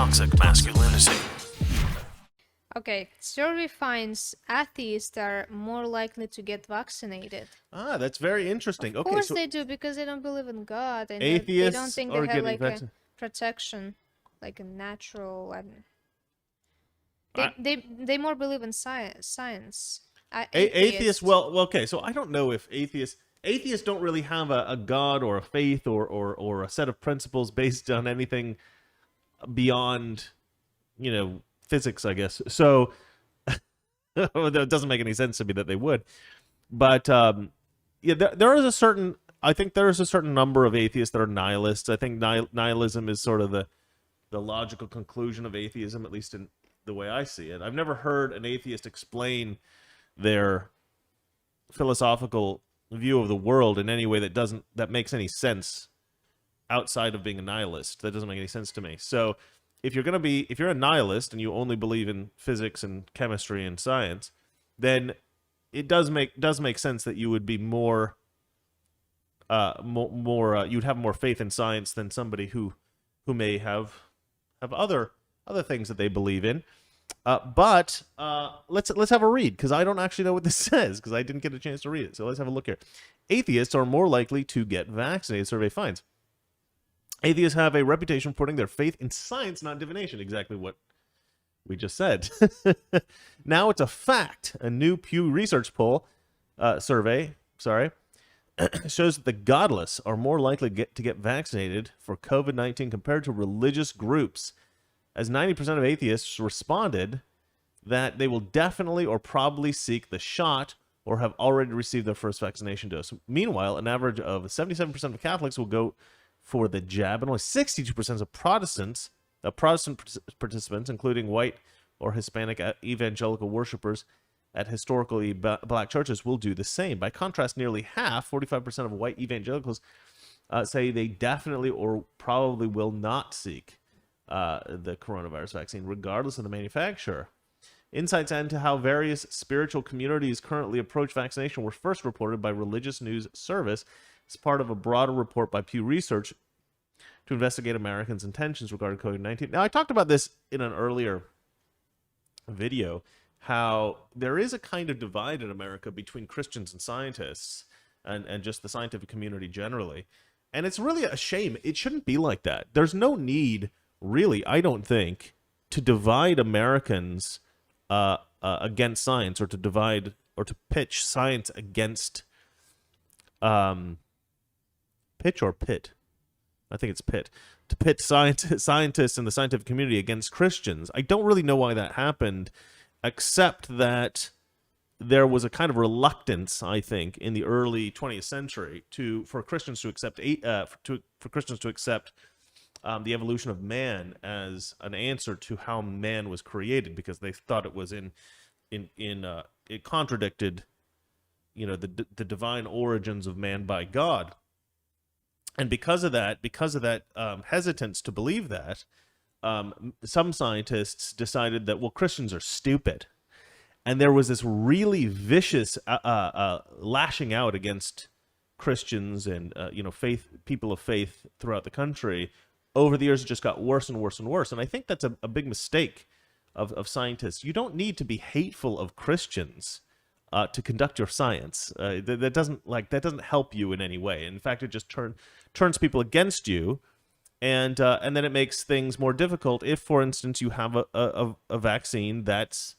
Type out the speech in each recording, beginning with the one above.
toxic masculinity. Okay, survey finds atheists are more likely to get vaccinated. Ah, that's very interesting. Of Okay, course so they do, because they don't believe in God, and they don't atheists think are they have getting like a vaccinated. protection, like a natural. I don't I- they more believe in science. Atheists, Atheists. well, okay, so I don't know if atheists don't really have a god or a faith or a set of principles based on anything beyond, physics, I guess. So that doesn't make any sense to me that they would. But yeah, there is a certain. I think there is a certain number of atheists that are nihilists. I think nihilism is sort of the logical conclusion of atheism, at least in the way I see it. I've never heard an atheist explain their philosophical view of the world in any way that makes any sense outside of being a nihilist. That doesn't make any sense to me. So if you're a nihilist and you only believe in physics and chemistry and science, then it does make sense that you would be more you'd have more faith in science than somebody who may have other things that they believe in. But let's have a read, because I don't actually know what this says, because I didn't get a chance to read it. So let's have a look here. Atheists are more likely to get vaccinated, survey finds. Atheists have a reputation for putting their faith in science, not divination. Exactly what we just said. Now it's a fact. A new Pew Research poll survey shows that the godless are more likely to get vaccinated for COVID-19 compared to religious groups, as 90% of atheists responded that they will definitely or probably seek the shot or have already received their first vaccination dose. Meanwhile, an average of 77% of Catholics will go for the jab, and only 62% of Protestant participants, including white or Hispanic evangelical worshipers at historically black churches, will do the same. By contrast, nearly half, 45% of white evangelicals, say they definitely or probably will not seek the coronavirus vaccine, regardless of the manufacturer. Insights into how various spiritual communities currently approach vaccination were first reported by Religious News Service as part of a broader report by Pew Research to investigate Americans' intentions regarding COVID-19. Now, I talked about this in an earlier video, how there is a kind of divide in America between Christians and scientists and just the scientific community generally. And it's really a shame. It shouldn't be like that. There's no need, really, I don't think, to divide Americans against science, or to divide or to pitch science against pitch or pit. I think it's pit. To pit scientists in the scientific community against Christians. I don't really know why that happened, except that there was a kind of reluctance, I think, in the early 20th century for Christians to accept the evolution of man as an answer to how man was created, because they thought it was it contradicted, the divine origins of man by God. And because of that hesitance to believe that, some scientists decided that, well, Christians are stupid. And there was this really vicious lashing out against Christians and people of faith throughout the country. Over the years, it just got worse and worse and worse. And I think that's a big mistake of scientists. You don't need to be hateful of Christians to conduct your science. That doesn't help you in any way. In fact, it just turns people against you, and then it makes things more difficult. If, for instance, you have a vaccine that's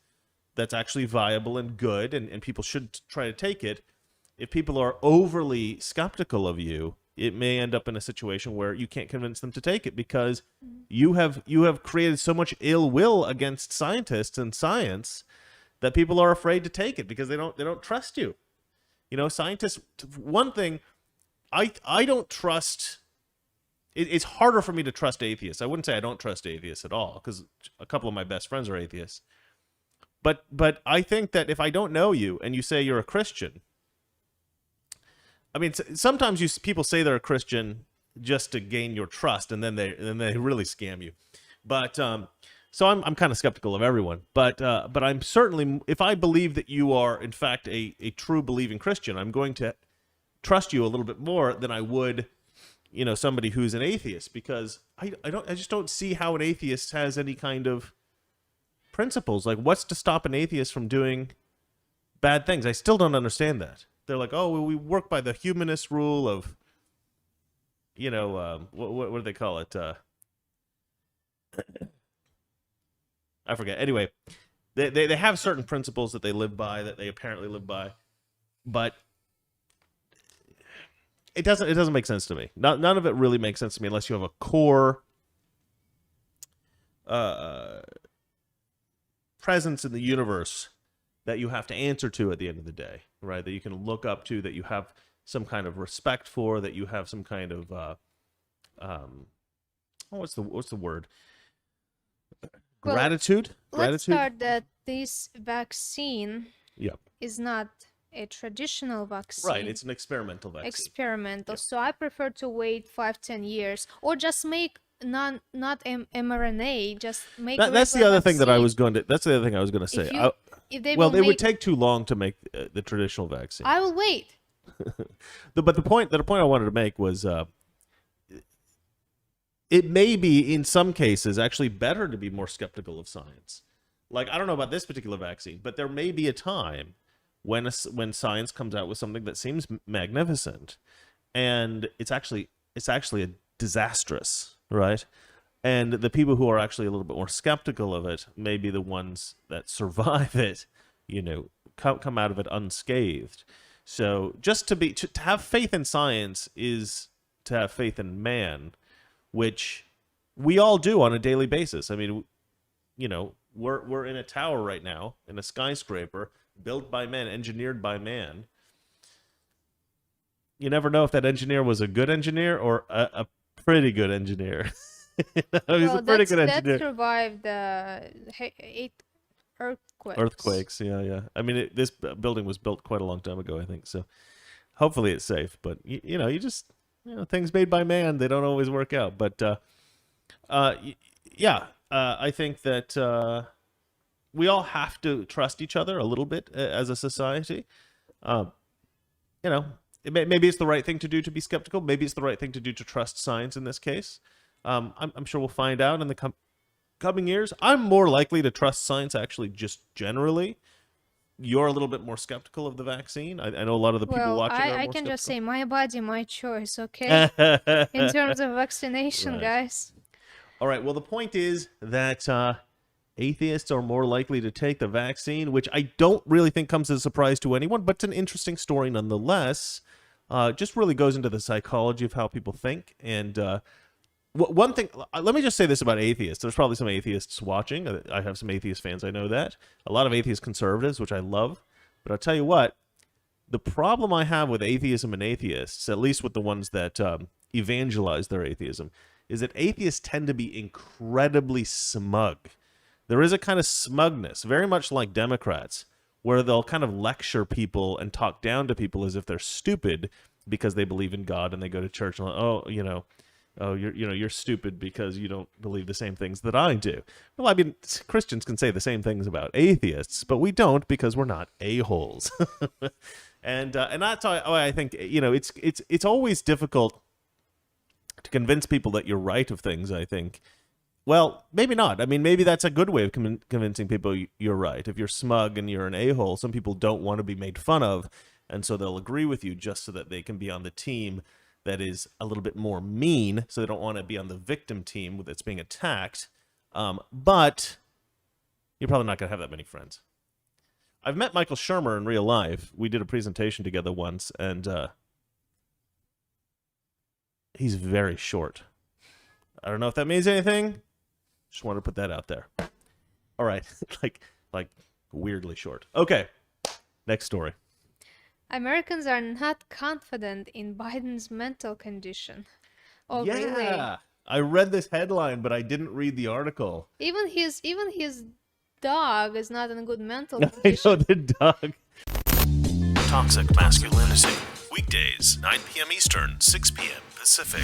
actually viable and good, and people should try to take it, if people are overly skeptical of you, it may end up in a situation where you can't convince them to take it, because you have created so much ill will against scientists and science that people are afraid to take it because they don't trust you. Scientists. One thing, I don't trust. It's harder for me to trust atheists. I wouldn't say I don't trust atheists at all, because a couple of my best friends are atheists. But I think that if I don't know you and you say you're a Christian, I mean, sometimes people say they're a Christian just to gain your trust, and then they really scam you. But so I'm kind of skeptical of everyone. But I'm certainly, if I believe that you are in fact a true believing Christian, I'm going to trust you a little bit more than I would somebody who's an atheist, because I just don't see how an atheist has any kind of principles. Like, what's to stop an atheist from doing bad things? I still don't understand that. They're like, oh, well, we work by the humanist rule of, what do they call it? I forget. Anyway, they have certain principles that they live by, that they apparently live by, but it doesn't make sense to me. None of it really makes sense to me unless you have a core presence in the universe that you have to answer to at the end of the day, right? That you can look up to, that you have some kind of respect for, that you have some kind of what's the word? Well, Gratitude. Let's start that this vaccine Yep. is not a traditional vaccine. Right, it's an experimental vaccine. Experimental. Yep. So I prefer to wait 5-10 years, or just make not mRNA. Just make. That's the other thing that I vaccine. was going to. That's the other thing I was going to say. If they Well, will it make, would take too long to make the traditional vaccine. I will wait. But the point I wanted to make was, it may be in some cases actually better to be more skeptical of science. Like, I don't know about this particular vaccine, but there may be a time when science comes out with something that seems magnificent, and it's actually a disastrous, right? And the people who are actually a little bit more skeptical of it may be the ones that survive it, come out of it unscathed. So just to have faith in science is to have faith in man, which we all do on a daily basis. I mean, we're in a tower right now, in a skyscraper, built by man, engineered by man. You never know if that engineer was a good engineer or a pretty good engineer. He's a pretty good engineer. That survived 8 earthquakes. Earthquakes, yeah. I mean, this building was built quite a long time ago, I think. So hopefully it's safe. But things made by man, they don't always work out. But I think that we all have to trust each other a little bit as a society. Maybe it's the right thing to do to be skeptical. Maybe it's the right thing to do to trust science in this case. I'm sure we'll find out in the coming years. I'm more likely to trust science, actually, just generally. You're a little bit more skeptical of the vaccine. I know a lot of the people watching are more I can just say my body, my choice, okay? skeptical. In terms of vaccination, Right. guys. All right, well, the point is that atheists are more likely to take the vaccine, which I don't really think comes as a surprise to anyone, but it's an interesting story nonetheless. Just really goes into the psychology of how people think. And one thing, let me just say this about atheists. There's probably some atheists watching. I have some atheist fans, I know that. A lot of atheist conservatives, which I love. But I'll tell you what, the problem I have with atheism and atheists, at least with the ones that evangelize their atheism, is that atheists tend to be incredibly smug. There is a kind of smugness, very much like Democrats, where they'll kind of lecture people and talk down to people as if they're stupid because they believe in God and they go to church and you're stupid because you don't believe the same things that I do. Well, I mean, Christians can say the same things about atheists, but we don't because we're not a-holes. and that's why I think it's always difficult to convince people that you're right of things, I think. Well, maybe not. I mean, maybe that's a good way of convincing people you're right. If you're smug and you're an a-hole, some people don't want to be made fun of, and so they'll agree with you just so that they can be on the team that is a little bit more mean, so they don't want to be on the victim team that's being attacked. But you're probably not going to have that many friends. I've met Michael Shermer in real life. We did a presentation together once, and he's very short. I don't know if that means anything. Just wanted to put that out there. All right. like weirdly short. Okay. Next story. Americans are not confident in Biden's mental condition. Oh, yeah. really? I read this headline, but I didn't read the article. Even his dog is not in a good mental I condition. know, the dog. Toxic Masculinity. Weekdays, 9 p.m. Eastern, 6 p.m. Pacific.